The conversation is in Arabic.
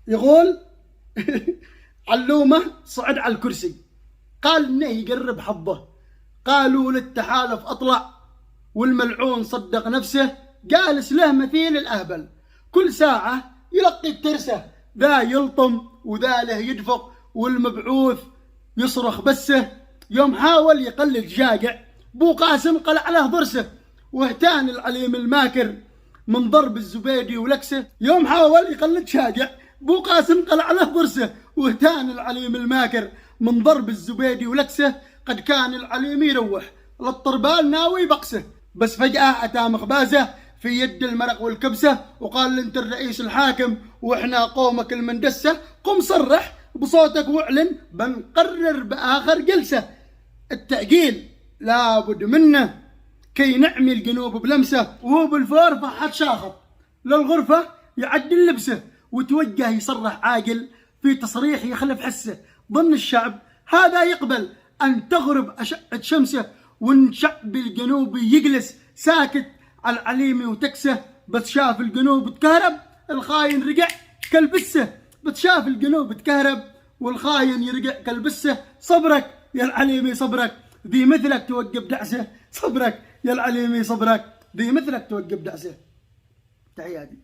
يقول علومة صعد على الكرسي، قال انه يقرب حظه، قالوا للتحالف اطلع، والملعون صدق نفسه، جالس له مثيل الاهبل، كل ساعة يلقي بترسه، ذا يلطم وذا له يدفق، والمبعوث يصرخ بسه. يوم حاول يقلد جاقع، بو قاسم قلع له ضرسه، واهتان العليم الماكر من ضرب الزبيدي ولكسه. يوم حاول يقلد شاقع، بو قاسم قلع له ضرسه، واهتان العليم الماكر من ضرب الزبيدي ولكسه. قد كان العليم يروح للطربال ناوي بقسه، بس فجأة أتى مخبازه في يد المرق والكبسة، وقال انت الرئيس الحاكم واحنا قومك المندسة، قم صرح بصوتك واعلن بنقرر بآخر جلسة. التأجيل لابد منه كي نعمي الجنوب بلمسه، وهو بالفور فحد شاخط للغرفة يعدل لبسه، وتوجه يصرح عاقل في تصريح يخلف حسه. ظن الشعب هذا يقبل أن تغرب أشعة شمسه، والشعب الجنوبي يجلس ساكت على العليمي وتكسه. بس شاف الجنوب تكهرب الخاين رجع كالبسه، بتشاف الجنوب تكهرب والخاين يرجع كالبسه. صبرك يا العليمي صبرك، ذي مثلك توقف دعسه، صبرك يا العليمي صبرك، ذي مثلك توقف دعسه. تحياتي.